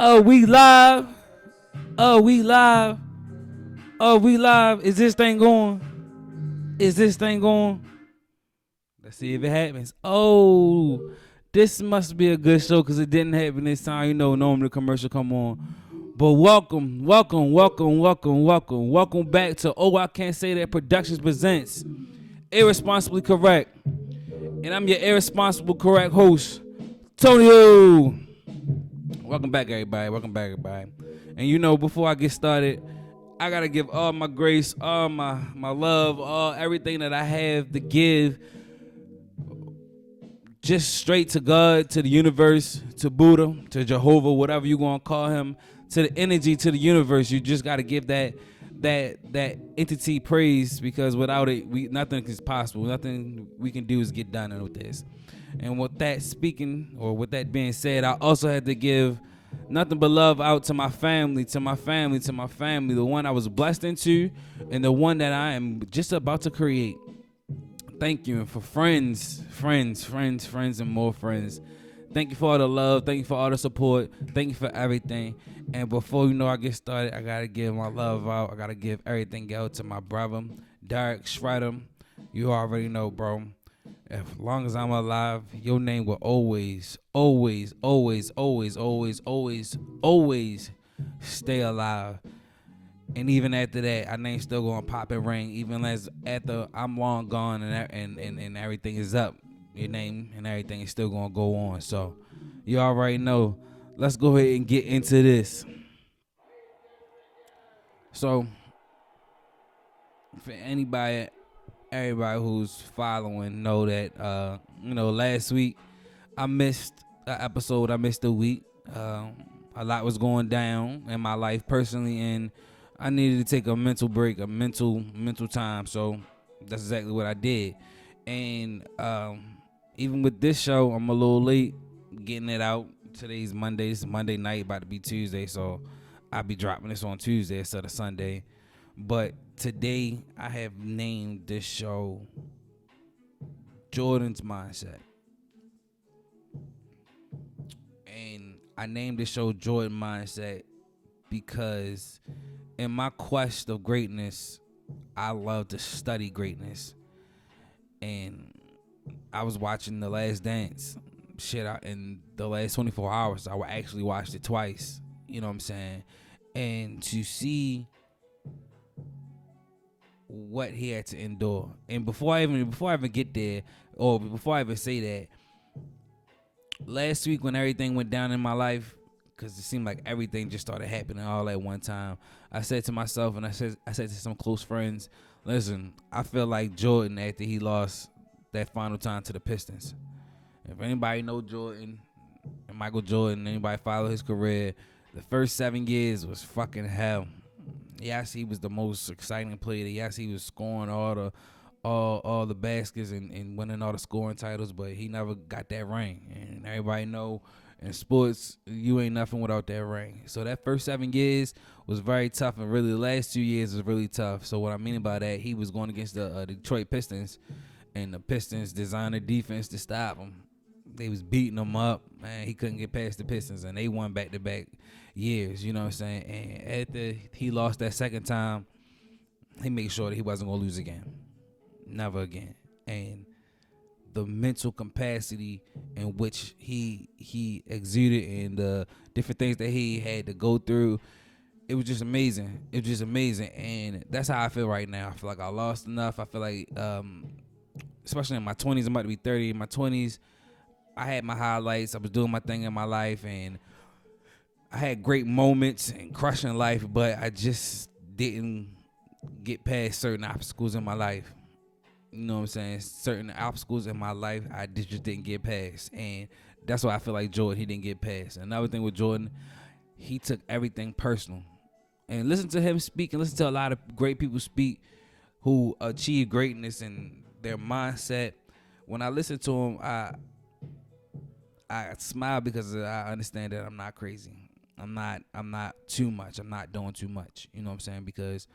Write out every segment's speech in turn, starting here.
Oh, we live. Oh, we live. Oh, we live. Is this thing going? Is this thing going? Let's see if it happens. Oh, this must be a good show because it didn't happen this time. You know, normally the commercial come on. But welcome back to Oh, I Can't Say That Productions presents Irresponsibly Correct. And I'm your irresponsible correct host, Tonio. Welcome back, everybody. And you know, before I get started, I gotta give all my grace, all my love, all everything that I have to give, just straight to God, to the universe, to Buddha, to Jehovah, whatever you gonna call him, to the energy, to the universe. You just gotta give that entity praise, because without it, nothing is possible. Nothing we can do is get done with this. And with that being said, I also had to give nothing but love out to my family, the one I was blessed into, and the one that I am just about to create. Thank you. And for friends, and more friends. Thank you for all the love. Thank you for all the support. Thank you for everything. And before you know I get started, I gotta give my love out. I gotta give everything out to my brother, Derek Schrader. You already know, bro. As long as I'm alive, your name will always stay alive. And even after that, our name's still gonna pop and ring. Even as after I'm long gone and everything is up, your name and everything is still gonna go on. So you already know. Let's go ahead and get into this. So for everybody who's following, know that last week I missed an episode. I missed a week. A lot was going down in my life personally, and I needed to take a mental break, a mental time. So that's exactly what I did. And even with this show, I'm a little late getting it out. Today's Monday. It's Monday night, about to be Tuesday. So I'll be dropping this on Tuesday instead of Sunday. But today I have named this show Jordan's Mindset. And I named this show Jordan Mindset because in my quest of greatness, I love to study greatness. And I was watching The Last Dance in the last 24 hours. I actually watched it twice. You know what I'm saying? And to see what he had to endure. And before I even get there, or before I even say that, last week when everything went down in my life, because it seemed like everything just started happening all at one time, I said to myself, and I said to some close friends, listen, I feel like Jordan after he lost that final time to the Pistons. If anybody know Jordan and Michael Jordan, anybody follow his career, the first 7 years was fucking hell. Yes, he was the most exciting player. Yes, he was scoring all the baskets and winning all the scoring titles, but he never got that ring. And everybody know in sports, you ain't nothing without that ring. So that first 7 years was very tough, and really the last 2 years was really tough. So what I mean by that, he was going against the Detroit Pistons, and the Pistons designed a defense to stop him. They was beating him up, man. He couldn't get past the Pistons, and they won back-to-back years, you know what I'm saying? And after he lost that second time, he made sure that he wasn't going to lose again. Never again. And the mental capacity in which he exuded and the different things that he had to go through, it was just amazing. And that's how I feel right now. I feel like I lost enough. I feel like, especially in my 20s, I'm about to be 30. In my 20s, I had my highlights. I was doing my thing in my life, and I had great moments and crushing life, but I just didn't get past certain obstacles in my life. You know what I'm saying? Certain obstacles in my life I just didn't get past. And that's why I feel like Jordan, he didn't get past. Another thing with Jordan, he took everything personal. And listen to him speak, and listen to a lot of great people speak who achieve greatness and their mindset. When I listen to him, I smile because I understand that I'm not crazy. I'm not too much. I'm not doing too much. You know what I'm saying? Because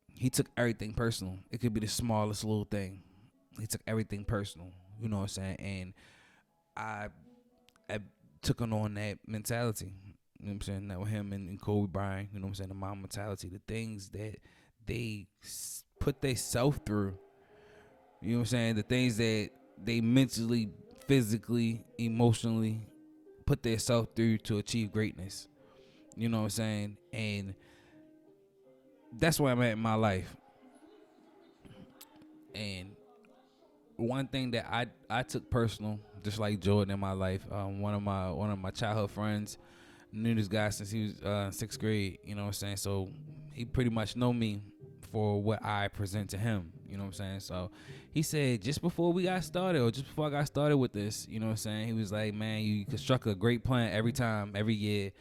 he took everything personal. It could be the smallest little thing. He took everything personal. You know what I'm saying? And I took on that mentality. You know what I'm saying? That with him and Kobe Bryant, you know what I'm saying? The mom mentality, the things that they put they self through. You know what I'm saying? The things that they mentally, physically, emotionally put their self through to achieve greatness. You know what I'm saying? And that's where I'm at in my life. And one thing that I took personal, just like Jordan in my life, one of my childhood friends knew this guy since he was sixth grade. You know what I'm saying? So he pretty much know me for what I present to him. You know what I'm saying? So he said just before we got started, or just before I got started with this, you know what I'm saying? He was like, man, you construct a great plan every time, every year,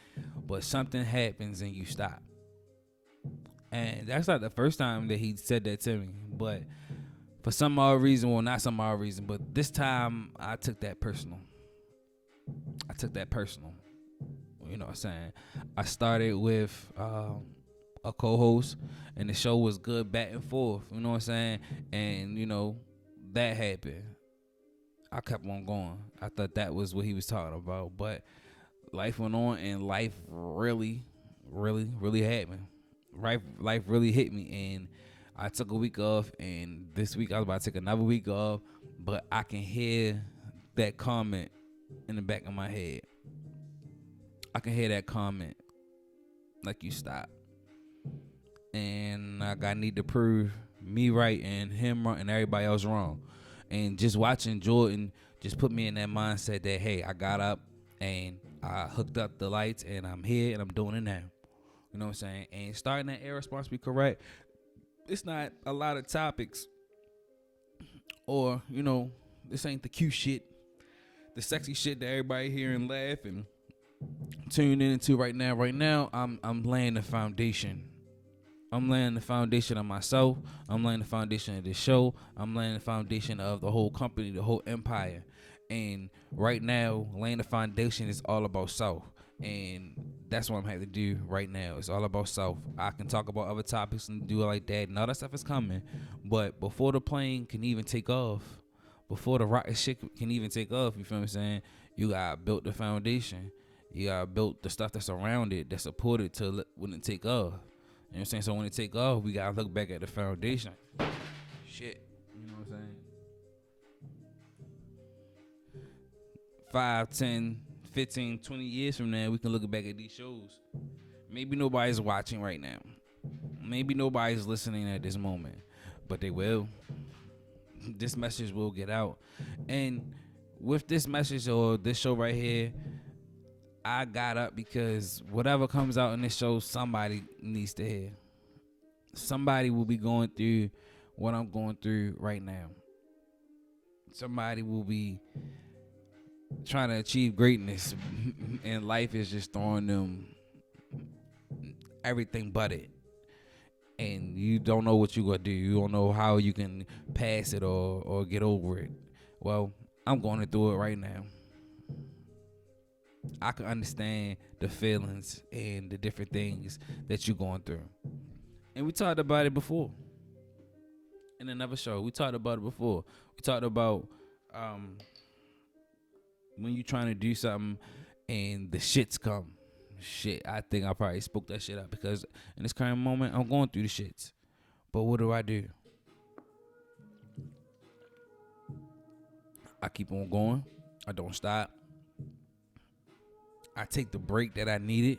but something happens and you stop. And that's not the first time that he said that to me, but for some odd reason, well, not some odd reason, but this time I took that personal. I took that personal. You know what I'm saying? I started with a co-host, and the show was good back and forth. You know what I'm saying? And, you know, that happened. I kept on going. I thought that was what he was talking about. But life went on, and life really, really, really happened. Life really hit me, and I took a week off, and this week I was about to take another week off, but I can hear that comment in the back of my head. I can hear that comment, like, you stop. And I need to prove me right and him wrong and everybody else wrong. And just watching Jordan just put me in that mindset that, hey, I got up and I hooked up the lights and I'm here and I'm doing it now. You know what I'm saying? And starting that Irresponsibly Correct, it's not a lot of topics, or, you know, this ain't the cute shit, the sexy shit that everybody hear and laugh and tune into right now. Right now, I'm laying the foundation. I'm laying the foundation of myself. I'm laying the foundation of this show. I'm laying the foundation of the whole company, the whole empire. And right now, laying the foundation is all about self. And that's what I'm having to do right now. It's all about self. I can talk about other topics and do it like that, and all that stuff is coming. But before the plane can even take off, before the rocket shit can even take off, you feel what I'm saying? You gotta build the foundation. You gotta build the stuff that's around it, that support it to when it take off. You know what I'm saying? So when it take off, we gotta look back at the foundation. Shit. You know what I'm saying? 5, 10, 15, 20 years from now, we can look back at these shows. Maybe nobody's watching right now. Maybe nobody's listening at this moment. But they will. This message will get out. And with this message or this show right here, I got up because whatever comes out in this show, somebody needs to hear. Somebody will be going through what I'm going through right now. Somebody will be trying to achieve greatness, and life is just throwing them everything but it. And you don't know what you're going to do. You don't know how you can pass it or get over it. Well, I'm going through it right now. I can understand the feelings and the different things that you're going through. And we talked about it before. In another show, we talked about it before. We talked about when you're trying to do something and the shits come. Shit, I think I probably spoke that shit up because in this current moment, I'm going through the shits. But what do? I keep on going. I don't stop. I take the break that I needed.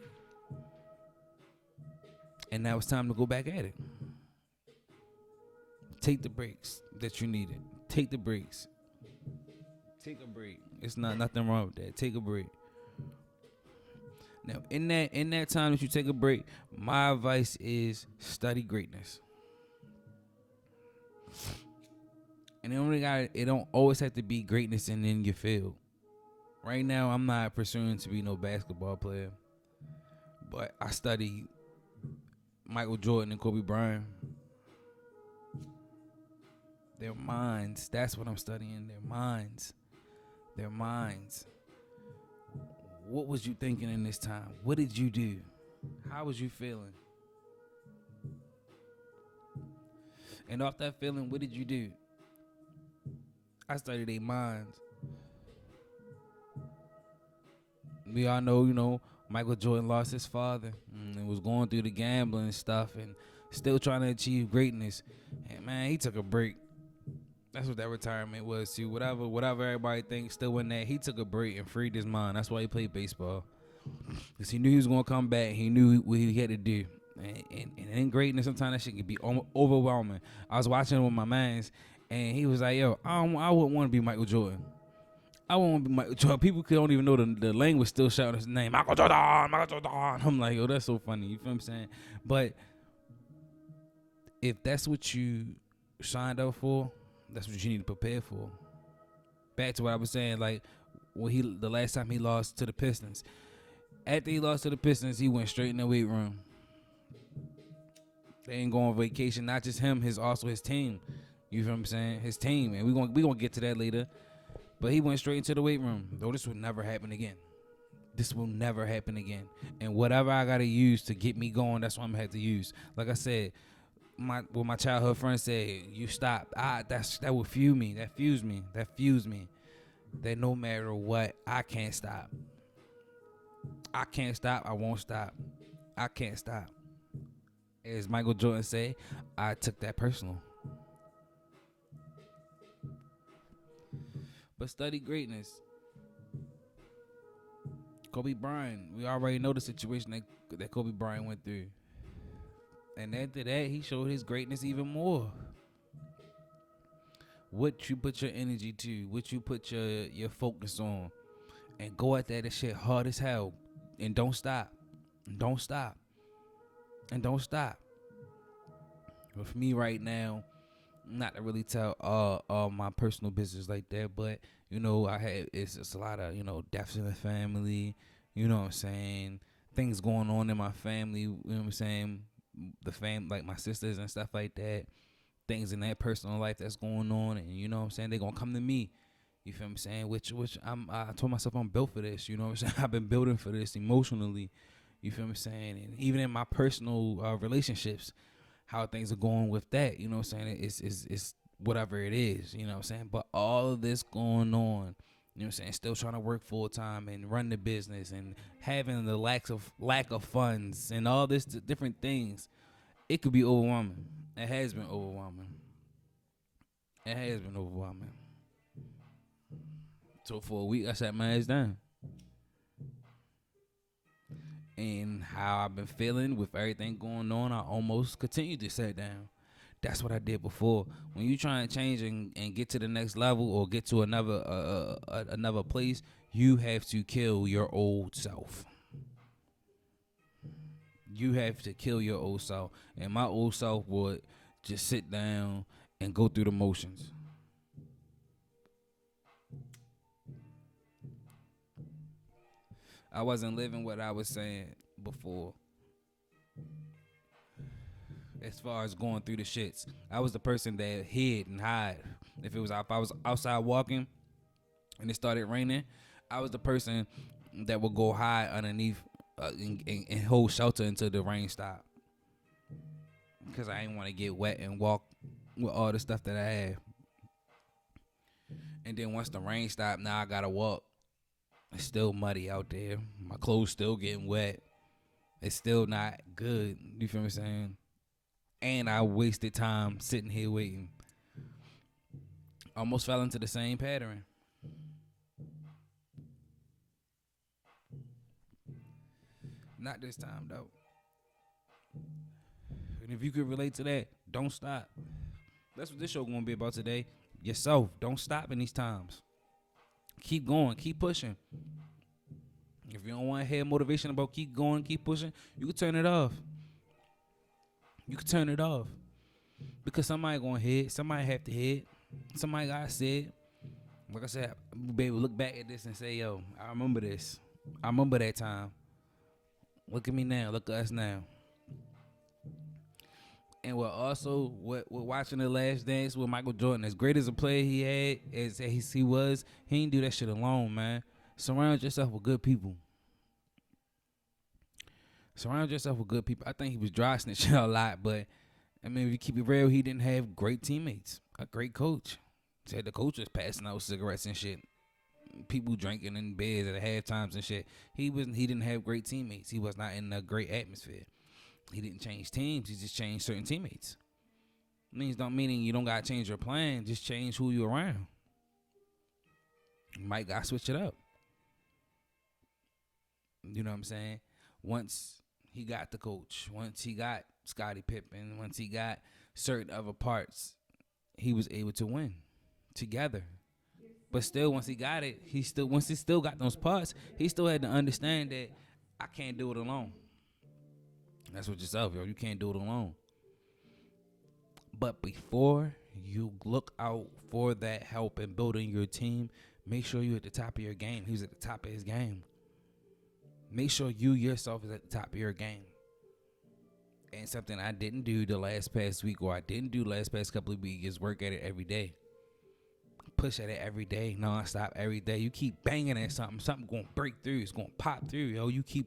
And now it's time to go back at it. Take the breaks that you needed. Take the breaks. Take a break. It's not nothing wrong with that. Take a break. Now, in that time that you take a break, my advice is study greatness. And it don't always have to be greatness in your field. Right now, I'm not pursuing to be no basketball player, but I study Michael Jordan and Kobe Bryant. Their minds. That's what I'm studying. Their minds. Their minds. What was you thinking in this time? What did you do? How was you feeling? And off that feeling, what did you do? I studied their minds. We all know, Michael Jordan lost his father and was going through the gambling and stuff and still trying to achieve greatness. And man, he took a break. That's what that retirement was too. Whatever everybody thinks still in that. He took a break and freed his mind. That's why he played baseball. Because he knew he was going to come back. He knew what he had to do. And in greatness, sometimes that shit can be overwhelming. I was watching with my mans, and he was like, yo, I wouldn't want to be Michael Jordan. I won't be Michael Jordan. People don't even know the language still shouting his name. Michael Jordan, Michael Jordan. I'm like, yo, that's so funny. You feel what I'm saying? But if that's what you signed up for, that's what you need to prepare for. Back to what I was saying, like when the last time he lost to the Pistons. After he lost to the Pistons, he went straight in the weight room. They ain't going on vacation. Not just him, also his team. You feel what I'm saying? His team, and we gonna get to that later. But he went straight into the weight room. Though this will never happen again. This will never happen again. And whatever I gotta use to get me going, that's what I'm gonna have to use. Like I said, what my childhood friend said, you stop. That would fuse me. That fused me. That no matter what, I can't stop. I can't stop. I won't stop. I can't stop. As Michael Jordan said, I took that personal. But study greatness. Kobe Bryant, we already know the situation that Kobe Bryant went through. And after that, he showed his greatness even more. What you put your energy to, what you put your focus on, and go at that shit hard as hell. And don't stop. Don't stop. And don't stop. But for me right now, not to really tell all my personal business like that, but you know, it's a lot of, you know, deaths in the family, you know what I'm saying, things going on in my family, you know what I'm saying, like my sisters and stuff like that, things in their personal life that's going on, and you know what I'm saying, they're gonna come to me. You feel what I'm saying? Which I told myself I'm built for this. You know what I'm saying? I've been building for this emotionally. You feel what I'm saying? And even in my personal relationships, how things are going with that. You know what I'm saying? It's whatever it is. You know what I'm saying? But all of this going on, you know what I'm saying? Still trying to work full time and run the business and having the lack of funds and all this different things. It could be overwhelming. It has been overwhelming. It has been overwhelming. So for a week, I sat my ass down. And how I've been feeling with everything going on, I almost continued to sit down. That's what I did before. When you try and change and get to the next level or get to another place, you have to kill your old self. You have to kill your old self. And my old self would just sit down and go through the motions. I wasn't living what I was saying before. As far as going through the shits, I was the person that hid and hide. If I was outside walking and it started raining, I was the person that would go hide underneath and hold shelter until the rain stopped. Because I didn't want to get wet and walk with all the stuff that I had. And then once the rain stopped, now I gotta walk. It's still muddy out there. My clothes still getting wet. It's still not good. You feel what I'm saying? And I wasted time sitting here waiting. Almost fell into the same pattern. Not this time, though. And if you could relate to that, don't stop. That's what this show gonna be about today. Yourself. Don't stop in these times. Keep going. Keep pushing. If you don't want to hear motivation about keep going, keep pushing, you can turn it off. You can turn it off. Because somebody gonna hit. Somebody have to hit. Somebody gotta say it. Like I said, baby, look back at this and say, yo, I remember this. I remember that time. Look at me now. Look at us now. And we're watching The Last Dance with Michael Jordan. As great as a player he had, as he was, he didn't do that shit alone, man. Surround yourself with good people. Surround yourself with good people. I think he was dry snitching a lot, but I mean, if you keep it real, he didn't have great teammates, a great coach. Said the coach was passing out cigarettes and shit. people drinking in beds at half times and shit. He didn't have great teammates. He was not in a great atmosphere. He didn't change teams. He just changed certain teammates. Meaning you don't gotta change your plan. Just change who you around. You might gotta switch it up. You know what I'm saying? Once he got the coach, once he got Scottie Pippen, once he got certain other parts, he was able to win together. But still, once he got it, once he still got those parts, he still had to understand that I can't do it alone. That's what yourself, yo. You can't do it alone. But before you look out for that help in building your team, make sure you're at the top of your game. He was at the top of his game. Make sure you yourself is at the top of your game. And something I didn't do the last past week, or I didn't do the last past couple of weeks, is work at it every day. Push at it every day, non-stop, every day. You keep banging at something going to break through. It's going to pop through, yo. You keep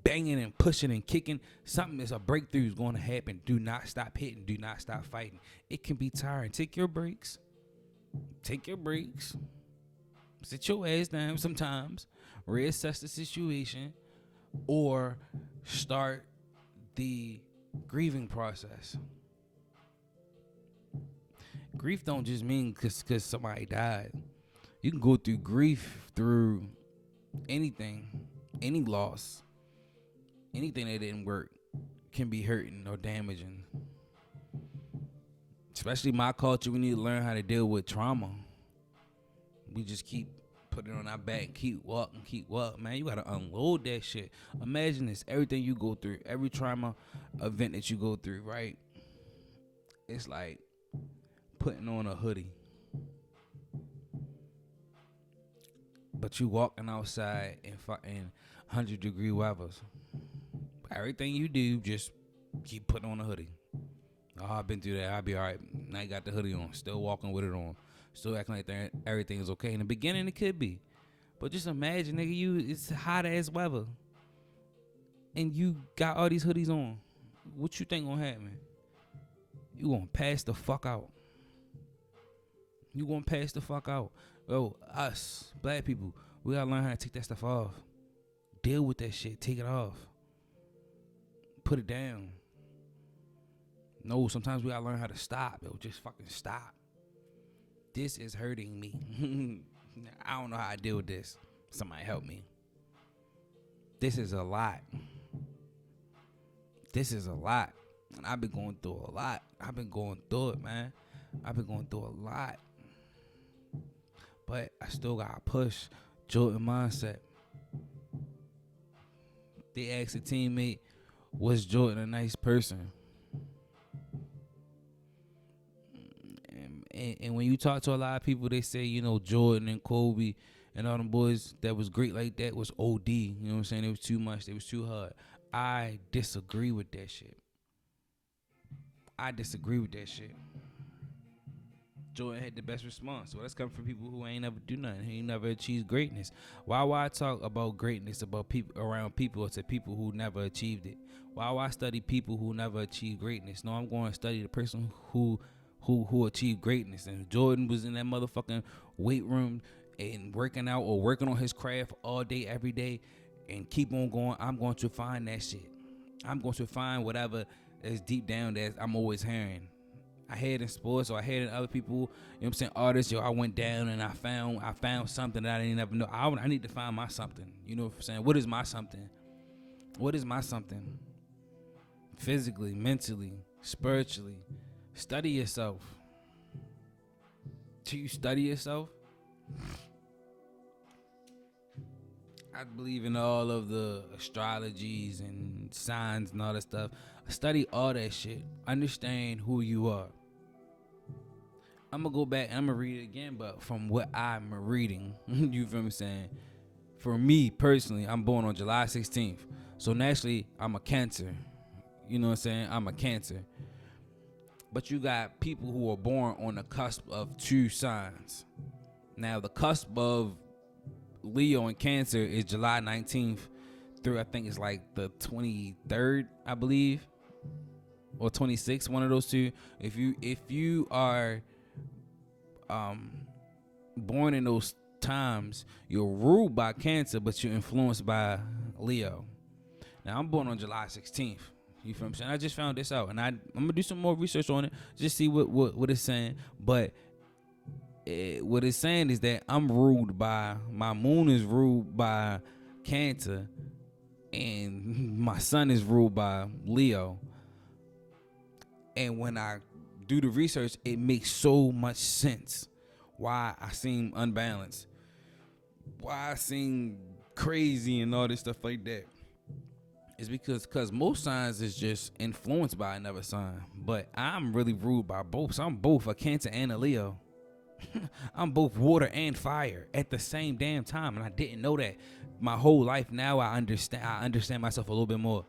banging and pushing and kicking. Something is a breakthrough is going to happen. Do not stop hitting. Do not stop fighting. It can be tiring. Take your breaks. Take your breaks. Sit your ass down sometimes. Reassess the situation, or start the grieving process. Grief don't just mean because somebody died. You can go through grief through anything, any loss, anything that didn't work can be hurting or damaging. Especially my culture, we need to learn how to deal with trauma. We just keep putting it on our back, keep walking, man. You gotta unload that shit. Imagine this, everything you go through, every trauma event that you go through, right? It's like putting on a hoodie. But you walking outside in 100-degree weathers. Everything you do, just keep putting on a hoodie. Oh, I've been through that. I'll be all right. Now you got the hoodie on. Still walking with it on. Still acting like everything is okay. In the beginning, it could be. But just imagine, nigga, it's hot ass weather. And you got all these hoodies on. What you think gonna happen? You gonna pass the fuck out. You gonna pass the fuck out. Yo, us, black people, we gotta learn how to take that stuff off. Deal with that shit. Take it off. Put it down. No, sometimes we gotta learn how to stop. Yo, just fucking stop. This is hurting me. I don't know how I deal with this. Somebody help me. This is a lot. This is a lot. And I've been going through a lot. I've been going through it, man. I've been going through a lot. But I still gotta push. Jordan mindset. They asked a teammate, was Jordan a nice person? And when you talk to a lot of people, they say, you know, Jordan and Kobe and all them boys that was great like that was OD. You know what I'm saying? It was too much. It was too hard. I disagree with that shit. Jordan had the best response. So that's coming from people who ain't never do nothing. He ain't never achieved greatness. Why would I talk about greatness about people around people to people who never achieved it? Why would I study people who never achieved greatness? No, I'm going to study the person who achieved greatness. And Jordan was in that motherfucking weight room and working out or working on his craft all day, every day, and keep on going. I'm going to find that shit. I'm going to find whatever is deep down that I'm always hearing. I heard in sports, or I heard in other people, you know what I'm saying, artists, I went down and I found something that I didn't ever know. I need to find my something. You know what I'm saying? What is my something? What is my something? Physically, mentally, spiritually. Study yourself. Till you study yourself, I believe in all of the astrologies and signs and all that stuff. Study all that shit. Understand who you are. I'm going to go back and I'm going to read it again, but from what I'm reading, you feel me saying? For me personally, I'm born on July 16th. So naturally, I'm a Cancer. You know what I'm saying? I'm a Cancer. But you got people who are born on the cusp of two signs. Now, the cusp of Leo and Cancer is July 19th through, I think it's like the 23rd, I believe, or 26th, one of those two. If you are born in those times you're ruled by Cancer, but you're influenced by Leo. Now I'm born on July 16th. You feel what I'm saying? I just found this out, and I'm gonna do some more research on it, just see what it's saying. But what it's saying is that I'm ruled by, my moon is ruled by Cancer, and my sun is ruled by Leo. And when I do the research, it makes so much sense why I seem unbalanced, why I seem crazy and all this stuff like that. It's because most signs is just influenced by another sign, but I'm really ruled by both. So I'm both a Cancer and a Leo. I'm both water and fire at the same damn time, and I didn't know that my whole life. Now I understand myself a little bit more.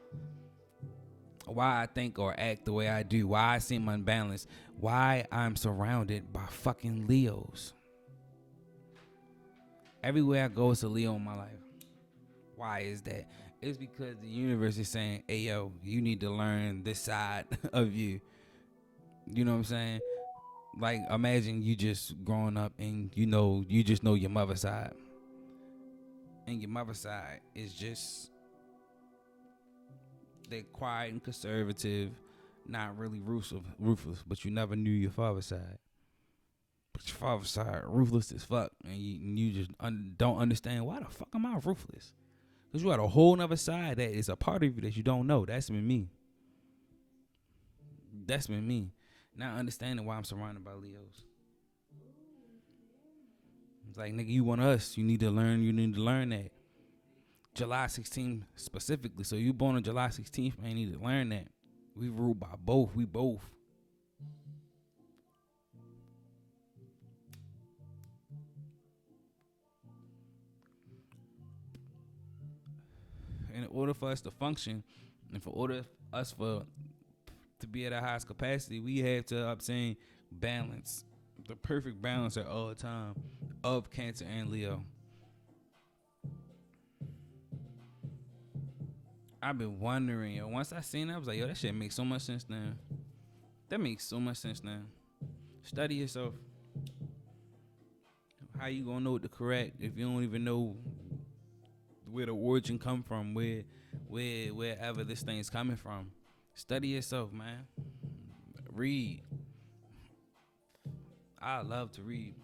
Why I think or act the way I do, why I seem unbalanced, why I'm surrounded by fucking Leos. Everywhere I go, it's a Leo in my life. Why is that? It's because the universe is saying, hey, yo, you need to learn this side of you. You know what I'm saying? Like, imagine you just growing up and you just know your mother's side. And your mother's side is just, they're quiet and conservative, not really ruthless, but you never knew your father's side. But your father's side, ruthless as fuck. And you just don't understand, why the fuck am I ruthless? Because you got a whole nother side that is a part of you that you don't know. That's been me. Not understanding why I'm surrounded by Leos. It's like, nigga, you want us. You need to learn that. July 16th specifically. So you born on July 16th, man, you need to learn that. We ruled by both. We both. In order for us to function, and for order us to be at our highest capacity, we have to obtain balance, the perfect balance at all time of Cancer and Leo. I've been wondering, yo. Once I seen it, I was like, yo, that shit makes so much sense now. That makes so much sense now. Study yourself. How you gonna know what to correct if you don't even know where the origin come from, wherever this thing is coming from? Study yourself, man. Read. I love to read.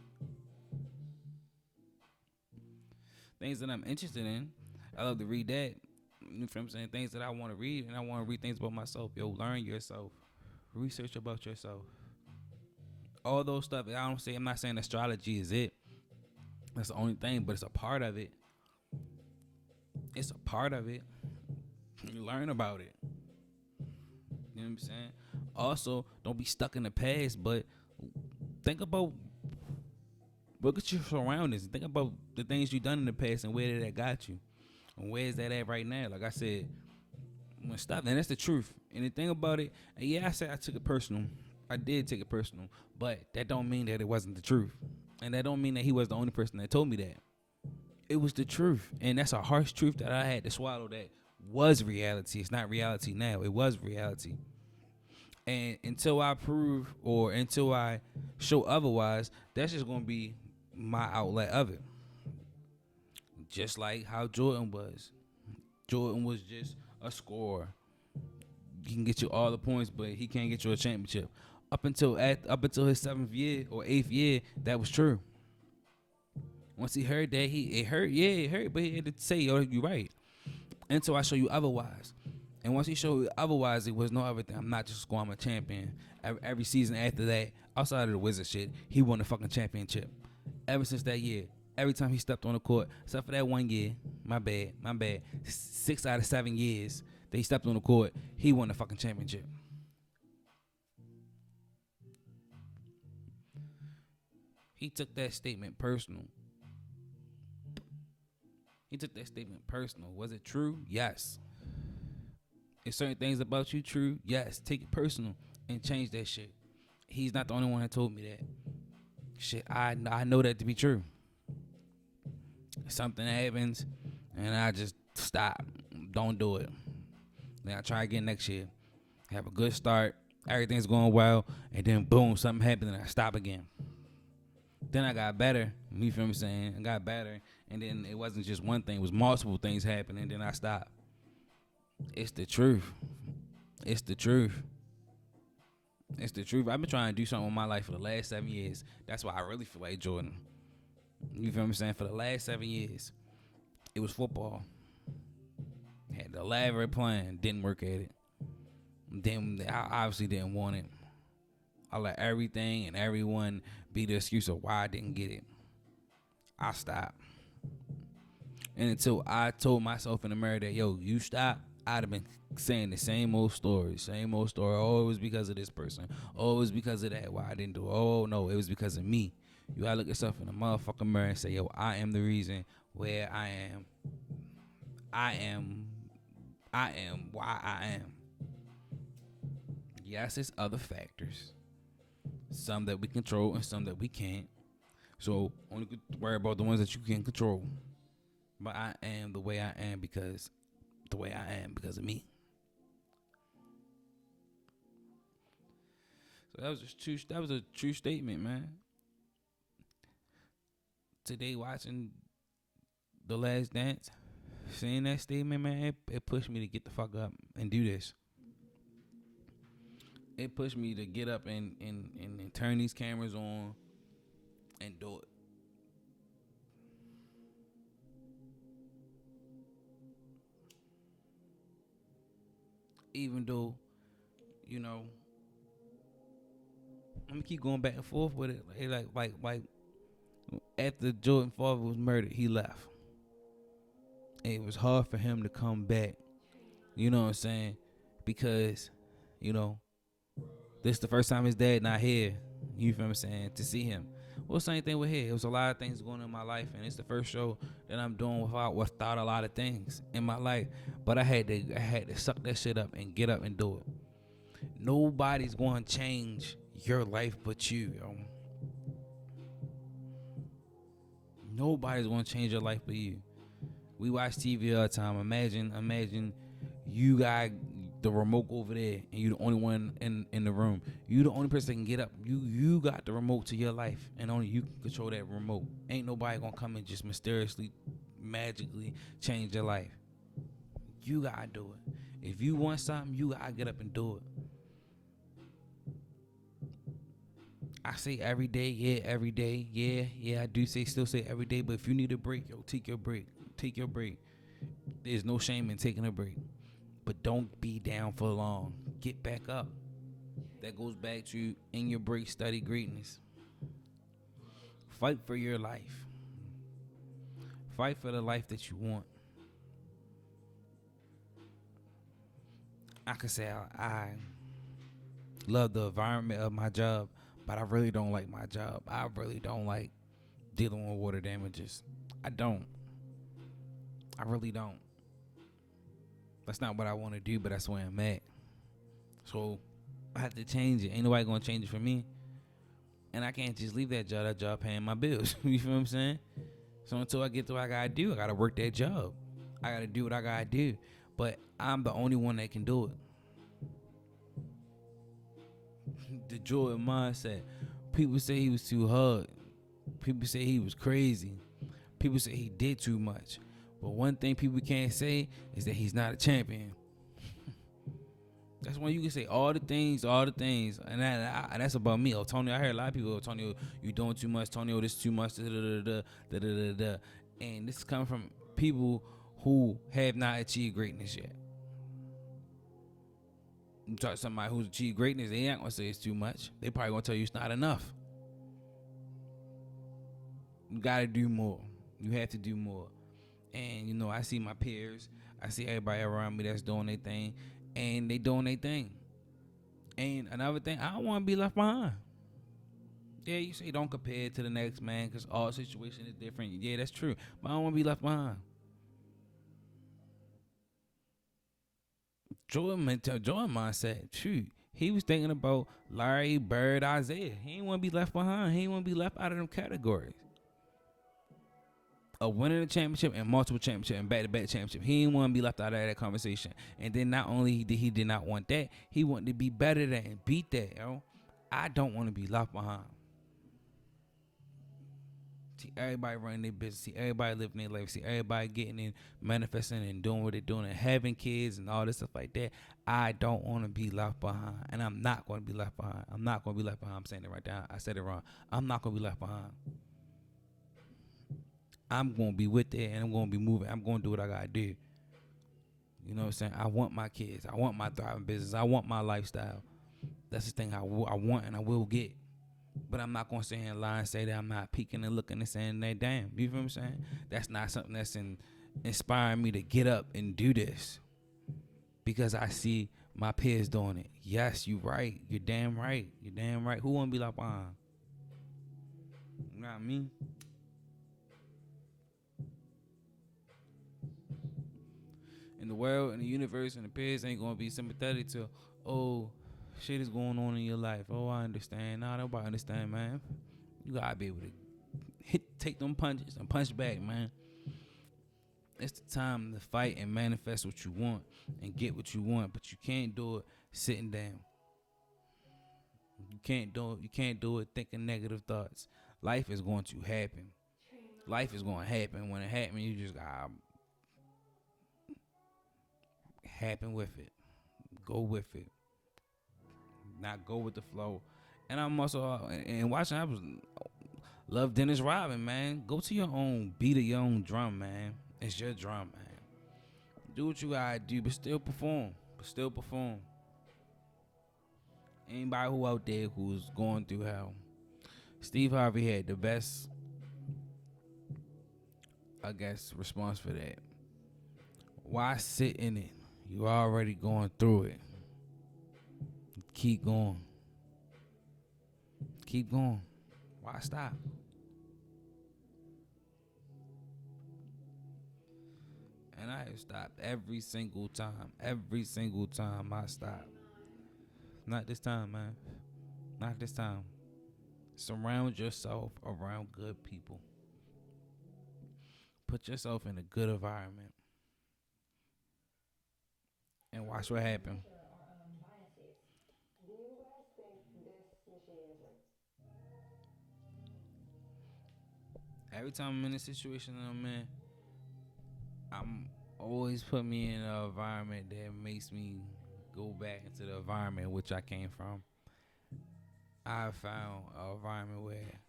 Things that I'm interested in, I love to read that. You know what I'm saying? Things that I want to read, and I want to read things about myself. Yo, learn yourself. Research about yourself. All those stuff. I'm not saying astrology is it. That's the only thing, but it's a part of it. It's a part of it. You learn about it. You know what I'm saying? Also, don't be stuck in the past, but think about, look at your surroundings. Think about the things you've done in the past and where that got you. And where is that at right now? Like I said, when stop, and that's the truth. And the thing about it, and yeah, I said I took it personal. I did take it personal, but that don't mean that it wasn't the truth. And that don't mean that he was the only person that told me that. It was the truth. And that's a harsh truth that I had to swallow, that was reality. It's not reality now. It was reality. And until I prove, or until I show otherwise, that's just going to be my outlet of it. Just like how Jordan was. Jordan was just a scorer. He can get you all the points, but he can't get you a championship. Up until his 7th year or 8th year, that was true. Once he heard that, it hurt, but he had to say, yo, you're right. Until I show you otherwise. And once he showed you otherwise, it was no other thing. I'm not just scoring, I'm a champion. Every season after that, outside of the Wizard shit, he won the fucking championship. Ever since that year. Every time he stepped on the court, except for that 1 year, my bad. 6 out of 7 years that he stepped on the court, he won the fucking championship. He took that statement personal. Was it true? Yes. Is certain things about you true? Yes. Take it personal and change that shit. He's not the only one that told me that. Shit, I know that to be true. Something happens, and I just stop. Don't do it. Then I try again next year. Have a good start. Everything's going well, and then boom, something happens, and I stop again. Then I got better. You feel me saying? I got better. And then it wasn't just one thing. It was multiple things happening. Then I stopped. It's the truth. It's the truth. It's the truth. I've been trying to do something with my life for the last 7 years. That's why I really feel like Jordan. You feel me saying? For the last 7 years, it was football. Had the elaborate plan. Didn't work at it. Then I obviously didn't want it. I let everything and everyone be the excuse of why I didn't get it. I stopped. And until I told myself in the mirror that, yo, you stop, I'd have been saying the same old story. Oh, it was because of this person. Oh, it was because of that. Why I didn't do it. Oh, no, it was because of me. You gotta look yourself in the motherfucking mirror and say, yo, I am the reason where I am. I am why I am. Yes, it's other factors. Some that we control and some that we can't. So only worry about the ones that you can control. But I am the way I am because of me. So that was a true statement, man. Today watching The Last Dance, seeing that statement, man, it pushed me to get the fuck up and do this. It pushed me to get up and turn these cameras on and do it. Even though, you know, I'm gonna keep going back and forth with it. Like after Jordan father was murdered, he left. And it was hard for him to come back. You know what I'm saying? Because, you know, this is the first time his dad not here. You feel what I'm saying? To see him. Well, same thing with here. It was a lot of things going on in my life, and it's the first show that I'm doing without a lot of things in my life. But I had to suck that shit up and get up and do it. Nobody's going to change your life but you, yo. Nobody's going to change your life but you. We watch TV all the time. Imagine you got the remote over there and you the only one in the room. You the only person that can get up. You got the remote to your life and only you can control that remote. Ain't nobody gonna come and just mysteriously, magically change your life. You gotta do it. If you want something, you gotta get up and do it. I say every day, yeah, I do still say every day, but if you need a break, yo, take your break. There's no shame in taking a break. But don't be down for long. Get back up. That goes back to in your break, study greatness. Fight for your life. Fight for the life that you want. I could say I love the environment of my job, but I really don't like my job. I really don't like dealing with water damages. I really don't. That's not what I want to do, but that's where I'm at. So I have to change it. Ain't nobody gonna change it for me. And I can't just leave that job paying my bills. You feel what I'm saying? So until I get to what I gotta do, I gotta work that job. I gotta do what I gotta do. But I'm the only one that can do it. The Jordan mindset. People say he was too hard. People say he was crazy. People say he did too much. But one thing people can't say is that he's not a champion. That's when you can say all the things, and that's about me. Oh, Tony, I heard a lot of people, oh, Tony, you doing too much. Tony, oh, this too much. Da, da, da, da, da, da. And this is coming from people who have not achieved greatness yet. You talk to somebody who's achieved greatness, they ain't gonna say it's too much. They probably gonna tell you it's not enough. You gotta do more. You have to do more. And, you know, I see my peers. I see everybody around me that's doing their thing. And they doing their thing. And another thing, I don't want to be left behind. Yeah, you say don't compare it to the next man because all situation is different. Yeah, that's true. But I don't want to be left behind. Jordan mindset, shoot. He was thinking about Larry, Bird, Isaiah. He didn't want to be left behind. He didn't want to be left out of them categories. A winning a championship and multiple championship and back-to-back championship. He didn't want to be left out of that conversation. And then not only did he not want that, he wanted to be better than and beat that, yo. I don't want to be left behind. See everybody running their business. See everybody living their life. See everybody getting in, manifesting and doing what they're doing and having kids and all this stuff like that. I don't want to be left behind, and I'm not going to be left behind. I'm not going to be left behind. I'm saying it right now. I said it wrong. I'm not going to be left behind. I'm going to be with it, and I'm going to be moving. I'm going to do what I got to do. You know what I'm saying? I want my kids. I want my thriving business. I want my lifestyle. That's the thing I want and I will get. But I'm not going to sit here and lie and say that I'm not peeking and looking and saying that, damn. You feel what I'm saying? That's not something that's inspiring me to get up and do this. Because I see my peers doing it. Yes, you right. You're damn right. You're damn right. Who want to be like behind? Not me. In the world, in the universe, and the peers ain't going to be sympathetic to, oh, shit is going on in your life. Oh, I understand. Nah, nobody understand, man. You got to be able to take them punches and punch back, man. It's the time to fight and manifest what you want and get what you want, but you can't do it sitting down. You can't do it thinking negative thoughts. Life is going to happen. Life is going to happen. When it happens, you just gotta happen with it. Go with it. Not go with the flow. And I'm also and watching. I was love Dennis Rodman, man. Go to your own beat of your own drum, man. It's your drum, man. Do what you gotta do, but still perform. Anybody who out there who's going through hell, Steve Harvey had the best, I guess, response for that. Why sit in it? You already going through it. Keep going. Why stop? And I have stopped every single time. Every single time I stop. Not this time, man. Not this time. Surround yourself around good people. Put yourself in a good environment. And watch what happens. Every time I'm in a situation that I'm in, I'm always put me in an environment that makes me go back into the environment which I came from. I found an environment where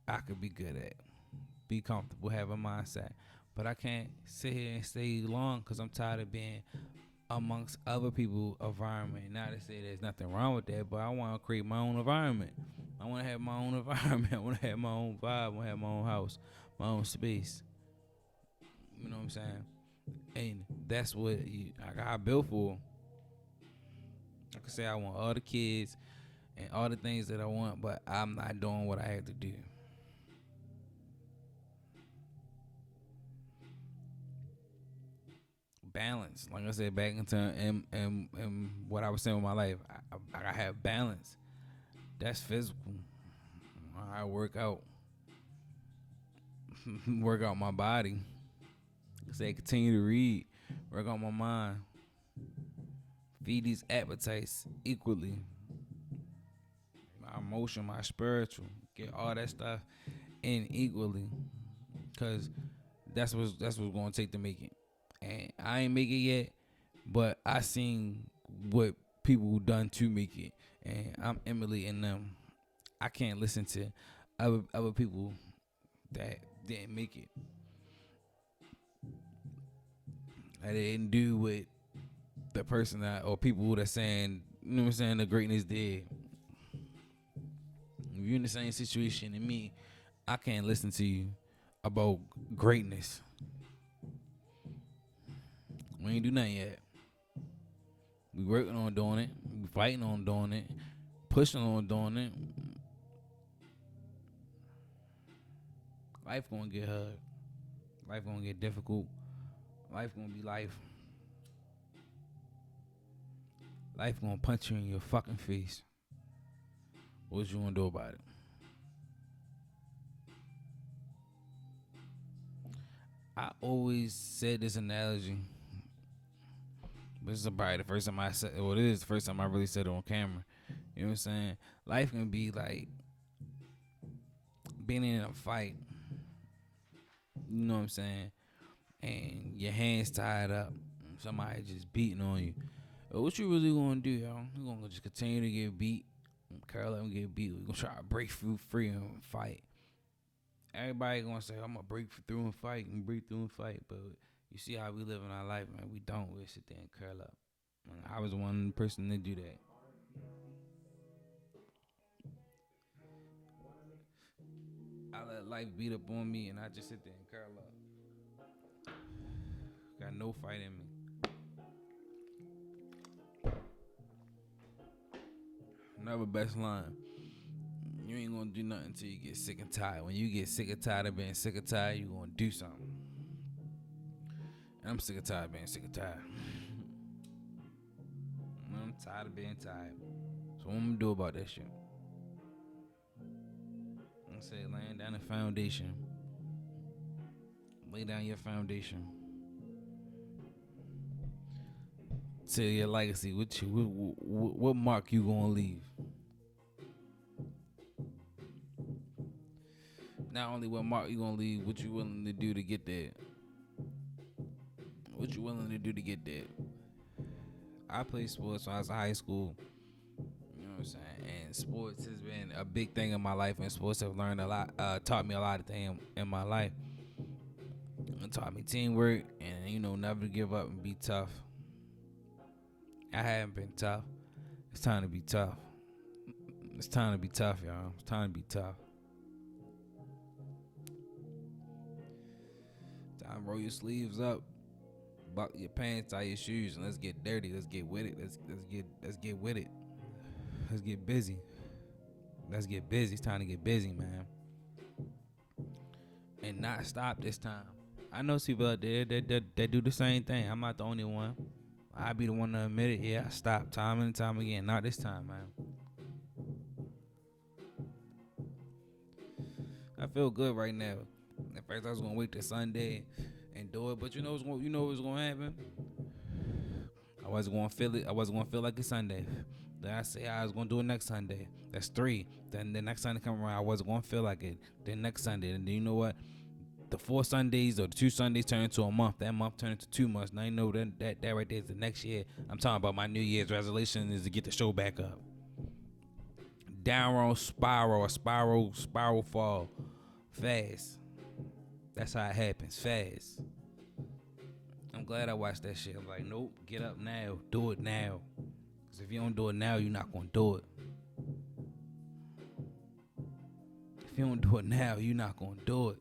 I could be good at, be comfortable, have a mindset. But I can't sit here and stay long because I'm tired of being amongst other people's environment. Not to say there's nothing wrong with that, but I want to create my own environment. I want to have my own environment. I want to have my own vibe. I want to have my own house, my own space. You know what I'm saying? And that's what I got built for. I can say I want all the kids and all the things that I want, but I'm not doing what I have to do. Balance, like I said, back into and what I was saying with my life, I have balance. That's physical. I work out, work out my body. Like I say, continue to read, work on my mind, feed these appetites equally. My emotion, my spiritual, get all that stuff in equally, cause that's what's gonna take to make it. And I ain't make it yet, but I seen what people done to make it, and I'm emulating them. I can't listen to other people that didn't make it. I didn't do what the person that or people that saying, you know what I'm saying, the greatness did. If you're in the same situation as me, I can't listen to you about greatness. We ain't do nothing yet. We working on doing it. We fighting on doing it. Pushing on doing it. Life gonna get hard. Life gonna get difficult. Life gonna be life. Life gonna punch you in your fucking face. What you gonna do about it? I always said this analogy. This is probably the first time I said, well, it is the first time I really said it on camera. You know what I'm saying? Life can be like being in a fight, you know what I'm saying, and your hands tied up, somebody just beating on you. What you really gonna do, y'all? You gonna just continue to get beat, curl up and get beat? We gonna try to break through free and fight. Everybody gonna say, I'm gonna break through and fight and break through and fight, but you see how we live in our life, man. We don't. We sit there and curl up. And I was one person to do that. I let life beat up on me, and I just sit there and curl up. Got no fight in me. Another best line. You ain't gonna do nothing until you get sick and tired. When you get sick and tired of being sick and tired, you gonna do something. And I'm sick and tired of being sick and tired. I'm tired of being tired. So what I'm gonna do about that shit? I'm gonna say laying down the foundation. Lay down your foundation. Tell your legacy. What mark you gonna leave? Not only what mark you gonna leave, what you willing to do to get there. What you willing to do to get there. I played sports when I was in high school. You know what I'm saying? And sports has been a big thing in my life, and sports have learned a lot, taught me a lot of things in my life. It taught me teamwork and, never give up and be tough. I haven't been tough. It's time to be tough. It's time to be tough, y'all. It's time to be tough. Time to roll your sleeves up, buckle your pants, tie your shoes, and let's get dirty. Let's get with it. Let's get with it. Let's get busy. Let's get busy. It's time to get busy, man. And not stop this time. I know people out there that do the same thing. I'm not the only one. I be the one to admit it. Yeah, I stopped time and time again. Not this time, man. I feel good right now. At first, I was gonna wait till Sunday and do it, but you know what's gonna happen. I wasn't gonna feel it. I wasn't gonna feel like it's Sunday. Then I say I was gonna do it next Sunday. That's 3. Then the next Sunday come around, I wasn't gonna feel like it. Then next Sunday, and then you know what? The 4 Sundays or the 2 Sundays turn into a month. That month turned into 2 months. Now you know that right there is the next year. I'm talking about my New Year's resolution is to get the show back up. Downward spiral fall fast. That's how it happens, fast. I'm glad I watched that shit. I'm like, nope, get up now, do it now. Because if you don't do it now, you're not gonna do it. If you don't do it now, you're not gonna do it.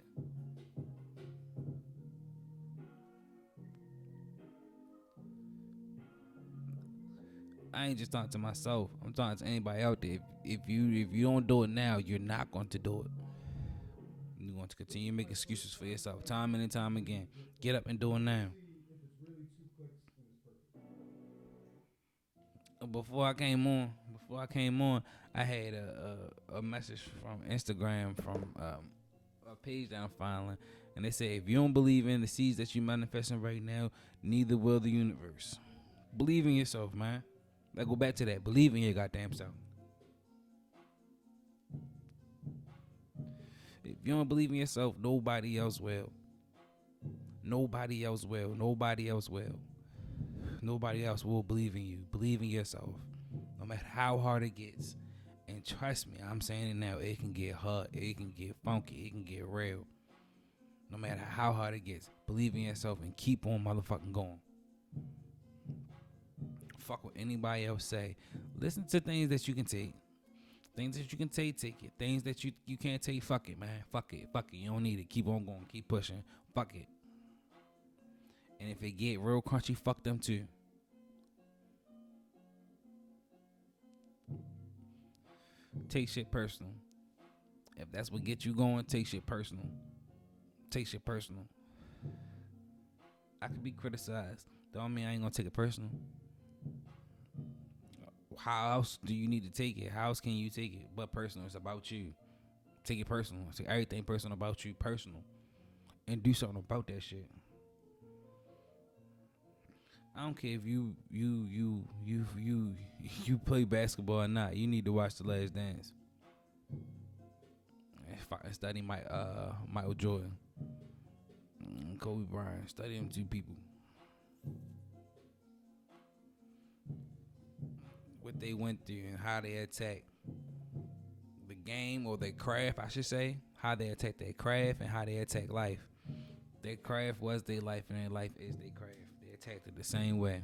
I ain't just talking to myself. I'm talking to anybody out there. If you don't do it now, you're not going to do it. You're going to continue to make excuses for yourself time and time again. Get up and do it now. Before I came on, I had a message from Instagram from a page that I'm following, and they say if you don't believe in the seeds that you're manifesting right now, neither will the universe. Believe in yourself, man. Let's go back to that. Believe in your goddamn self. If you don't believe in yourself, nobody else will. Nobody else will. Nobody else will. Nobody else will believe in you. Believe in yourself. No matter how hard it gets. And trust me, I'm saying it now, it can get hard. It can get funky. It can get real. No matter how hard it gets, believe in yourself and keep on motherfucking going. Fuck what anybody else say. Listen to things that you can take. Things that you can take it. Things that you can't take, fuck it, man. Fuck it. You don't need it. Keep on going. Keep pushing. Fuck it. And if it get real crunchy, fuck them too. Take shit personal. If that's what gets you going, take shit personal. Take shit personal. I could be criticized. Don't mean I ain't gonna take it personal. How else do you need to take it? How else can you take it but personal? It's about you. Take it personal. Take everything personal about you personal. And do something about that shit. I don't care if you play basketball or not. You need to watch The Last Dance. study Michael Jordan, Kobe Bryant. Study them two people. What they went through and how they attacked the game, or their craft, I should say. How they attack their craft and how they attack life. Their craft was their life, and their life is their craft. They attacked it the same way.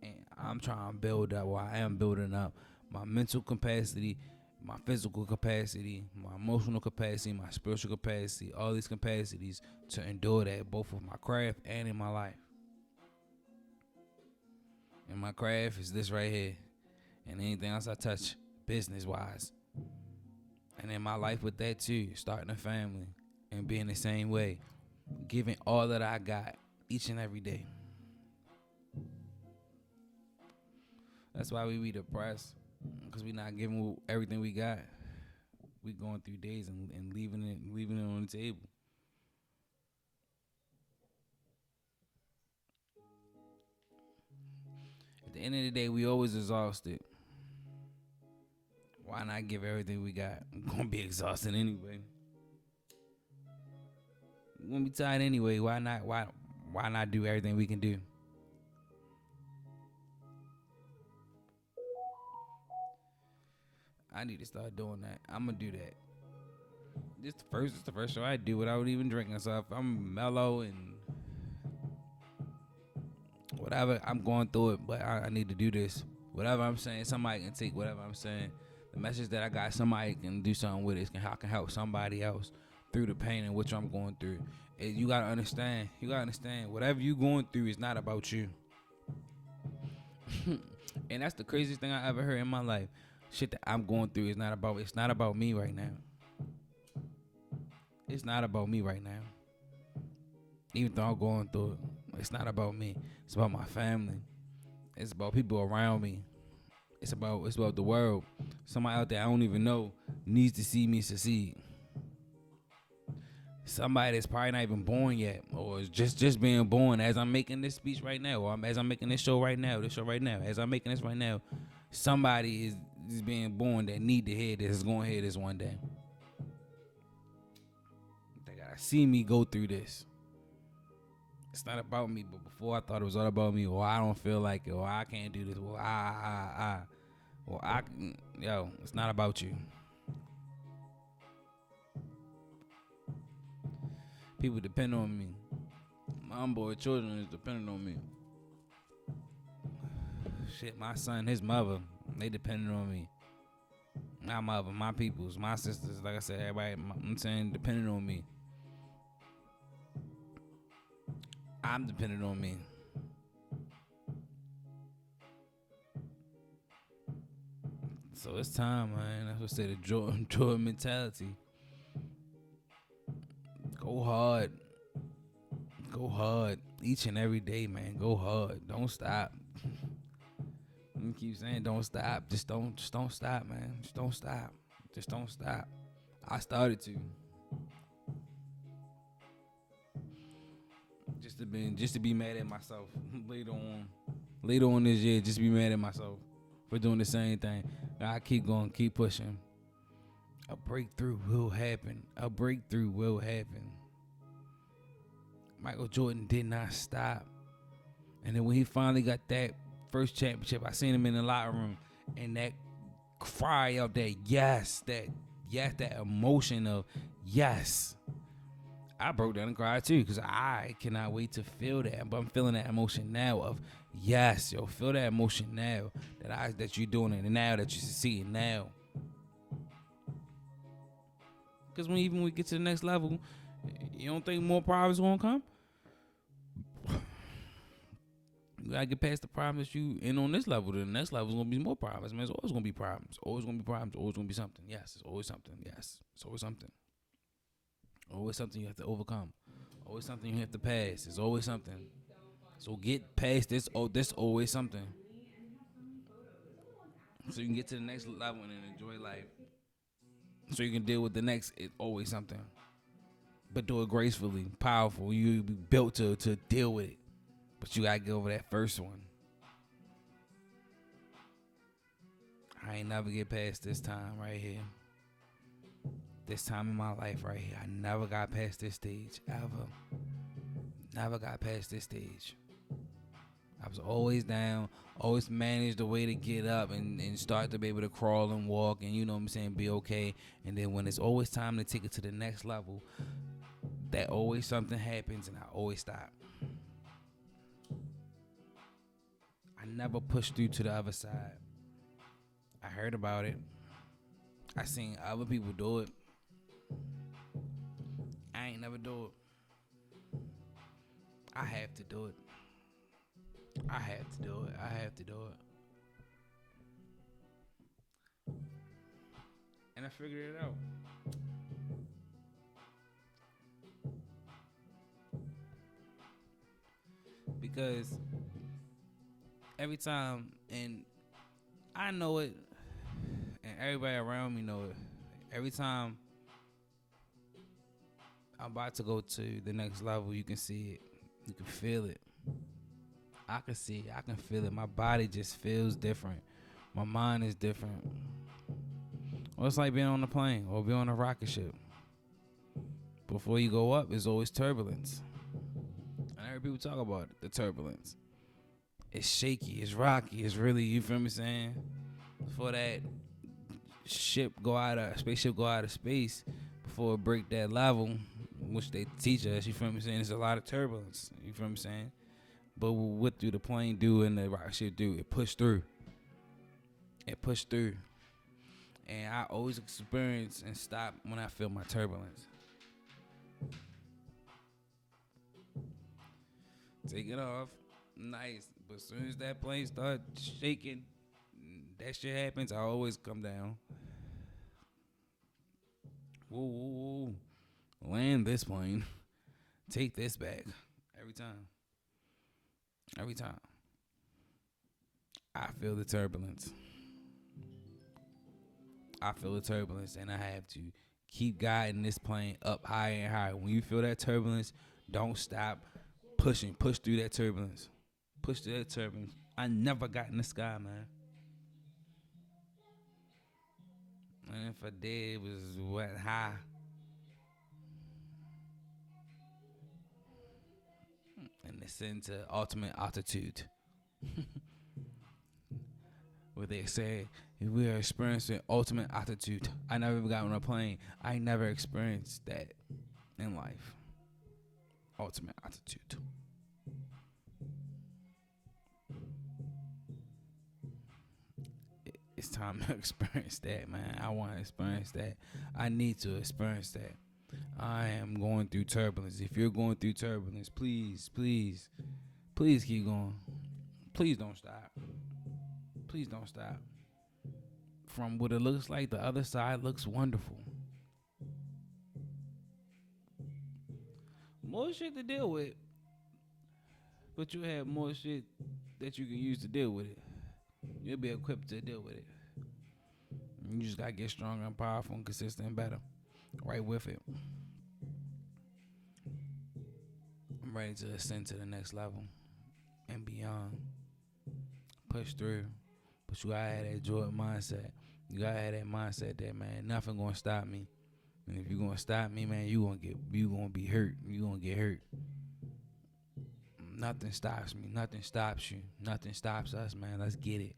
And I'm trying to build up, or I am building up, my mental capacity, my physical capacity, my emotional capacity, my spiritual capacity, all these capacities to endure that, both with my craft and in my life. And my craft is this right here. And anything else I touch, business-wise. And in my life with that too, starting a family and being the same way. Giving all that I got each and every day. That's why we be depressed. Because we not giving everything we got. We going through days and leaving it on the table. At the end of the day, we always exhausted. Why not give everything we got? I'm gonna be exhausted anyway. We're gonna be tired anyway. Why not do everything we can do? I need to start doing that. I'm gonna do that. This the first show I do without even drinking stuff. I'm mellow and whatever. I'm going through it, but I need to do this. Whatever I'm saying, somebody can take whatever I'm saying. The message that I got, somebody can do something with it. I can help somebody else through the pain in which I'm going through. And you gotta understand. Whatever you going through is not about you. And that's the craziest thing I ever heard in my life. Shit that I'm going through is not about. It's not about me right now. It's not about me right now. Even though I'm going through it, it's not about me. It's about my family. It's about people around me. It's about the world. Somebody out there I don't even know needs to see me succeed. Somebody that's probably not even born yet, or is just being born as I'm making this speech right now, or as I'm making this show right now, as I'm making this right now, somebody is being born that need to hear this, is going to hear this one day. They gotta see me go through this. It's not about me, but before I thought it was all about me, or I don't feel like it, or I can't do this, it's not about you. People depend on me. My unborn children is dependent on me. Shit, my son, his mother, they dependent on me. My mother, my peoples, my sisters, like I said, everybody, I'm saying, dependent on me. I'm dependent on me. So it's time, man. That's what I say, the joy mentality. Go hard. Go hard. Each and every day, man. Go hard. Don't stop. You keep saying don't stop. Just don't stop, man. Just don't stop. Just don't stop. I started to. Just to be mad at myself later on this year, just be mad at myself for doing the same thing. I keep going, keep pushing. A breakthrough will happen. Michael Jordan did not stop. And then when he finally got that first championship, I seen him in the locker room, and that cry of that yes, that emotion of yes. I broke down and cried too, because I cannot wait to feel that. But I'm feeling that emotion now of yes, yo, feel that emotion now that you're doing it, and now that you're succeeding now. Because when we get to the next level, you don't think more problems gonna come? You gotta get past the problems that you in on this level. The next level is gonna be more problems. Man, there's always gonna be problems. Always gonna be problems. Always gonna be something. Yes, it's always something. Yes, it's always something. Always something you have to overcome. Always something you have to pass. It's always something. So get past this. Oh, this always something. So you can get to the next level and enjoy life. So you can deal with the next. It's always something. But do it gracefully, powerful. You be built to deal with it. But you gotta get over that first one. I ain't never get past this time right here. This time in my life right here, I never got past this stage ever. Never got past this stage. I was always down, always managed a way to get up and start to be able to crawl and walk and, you know what I'm saying, be okay. And then when it's always time to take it to the next level, that always something happens and I always stop. I never pushed through to the other side. I heard about it. I seen other people do it. I ain't never do it. I have to do it. I have to do it. I have to do it. And I figured it out. Because every time, and I know it, and everybody around me know it, every time I'm about to go to the next level, you can see it. You can feel it. I can see it. I can feel it. My body just feels different. My mind is different. Well, it's like being on a plane or being on a rocket ship. Before you go up, there's always turbulence. I heard people talk about it, the turbulence. It's shaky, it's rocky, it's really, you feel me saying? Before that spaceship go out of space, before it break that level, which they teach us, you feel me saying? There's a lot of turbulence, you feel me saying? But what do the plane do and the rocket ship do? It pushed through. It pushed through. And I always experience and stop when I feel my turbulence. Take it off. Nice. But as soon as that plane starts shaking, that shit happens, I always come down. Whoa, whoa, whoa. Land this plane. Take this back. Every time. Every time. I feel the turbulence. I feel the turbulence, and I have to keep guiding this plane up higher and higher. When you feel that turbulence, don't stop pushing. Push through that turbulence. Push through that turbulence. I never got in the sky, man. And if I did, it was what, high. And ascend to ultimate altitude. Where they say we are experiencing ultimate altitude. I never got on a plane. I never experienced that in life. Ultimate altitude. It's time to experience that, man. I want to experience that. I need to experience that. I am going through turbulence. If you're going through turbulence, please, please, please keep going. Please don't stop. Please don't stop. From what it looks like, the other side looks wonderful. More shit to deal with, but you have more shit that you can use to deal with it. You'll be equipped to deal with it. You just gotta get stronger and powerful and consistent and better. Right with it. I'm ready to ascend to the next level and beyond. Push through. But you gotta have that Jordan mindset. You gotta have that mindset that, man, nothing gonna stop me. And if you're gonna stop me, man, you gonna be hurt. You gonna get hurt. Nothing stops me. Nothing stops you. Nothing stops us, man. Let's get it.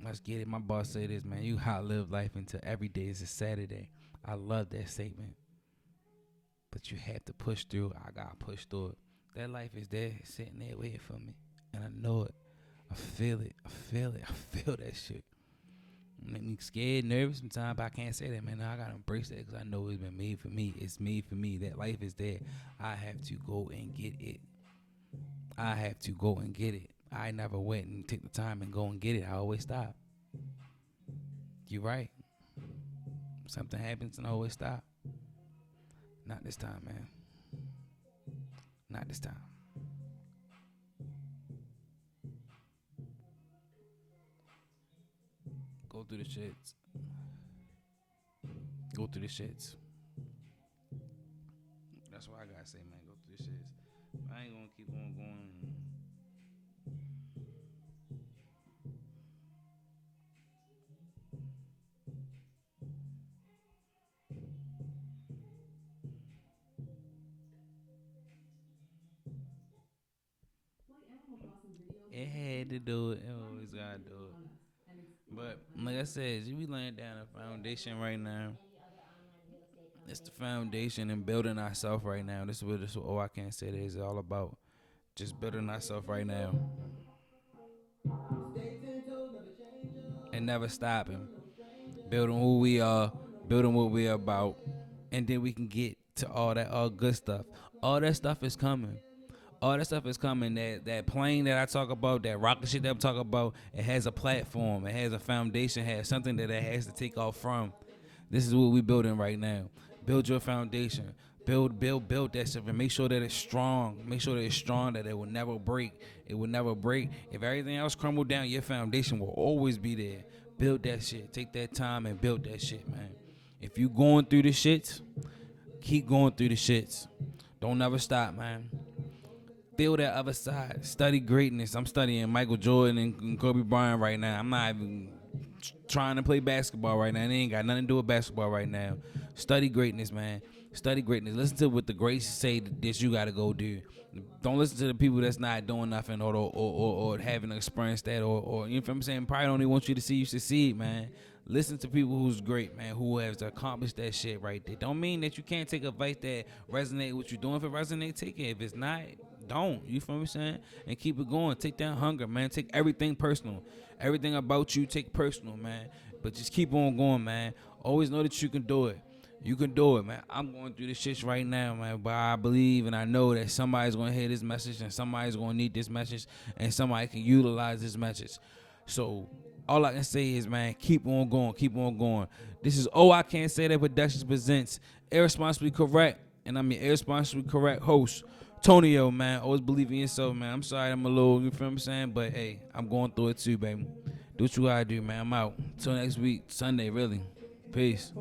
Let's get it. My boss said this, man. You outlive life until every day is a Saturday. I love that statement. But you have to push through. I gotta push through it. That life is there, sitting there waiting for me. And I know it. I feel it. I feel it. I feel that shit. It make me scared, nervous sometimes, but I can't say that, man. I gotta embrace that because I know it's been made for me. It's made for me. That life is there. I have to go and get it. I have to go and get it. I never went and took the time and go and get it. I always stop. You're right. Something happens and I always stop. Not this time, man. Not this time. Go through the shits. Go through the shits. That's what I gotta say, man. Go through the shits. I ain't gonna keep on going. had to do it. I always gotta do it. But like I said, we laying down a foundation right now. It's the foundation and building ourselves right now. This is what all I can say is all about. Just building ourselves right now and never stopping. Building who we are, building what we're about, and then we can get to all that all good stuff. All that stuff is coming. All that stuff is coming. That plane that I talk about, that rocket shit that I'm talking about, it has a platform, it has a foundation, it has something that it has to take off from. This is what we building right now. Build your foundation. Build that stuff and make sure that it's strong. Make sure that it's strong, that it will never break. It will never break. If everything else crumble down, your foundation will always be there. Build that shit. Take that time and build that shit, man. If you going through the shits, keep going through the shits. Don't never stop, man. Feel that other side. Study greatness. I'm studying Michael Jordan and Kobe Bryant right now. I'm not even trying to play basketball right now. It ain't got nothing to do with basketball right now. Study greatness, man. Study greatness. Listen to what the greats say that you got to go do. Don't listen to the people that's not doing nothing or haven't experienced that or you know what I'm saying? Probably don't even want you to see you succeed, man. Listen to people who's great, man, who has accomplished that shit right there. Don't mean that you can't take advice that resonate with what you're doing. If it resonate, take it. If it's not, don't. You feel what I'm saying? And keep it going. Take that hunger, man. Take everything personal. Everything about you, take personal, man. But just keep on going, man. Always know that you can do it. You can do it, man. I'm going through this shit right now, man. But I believe and I know that somebody's going to hear this message and somebody's going to need this message and somebody can utilize this message. So all I can say is, man, keep on going. Keep on going. This is Oh I Can't Say That Productions presents Irresponsibly Correct. And I'm your Irresponsibly Correct host, Tonio, man. Always believe in yourself, man. I'm sorry I'm a little, you feel what I'm saying? But, hey, I'm going through it too, baby. Do what you gotta do, man. I'm out. Till next week, Sunday, really. Peace.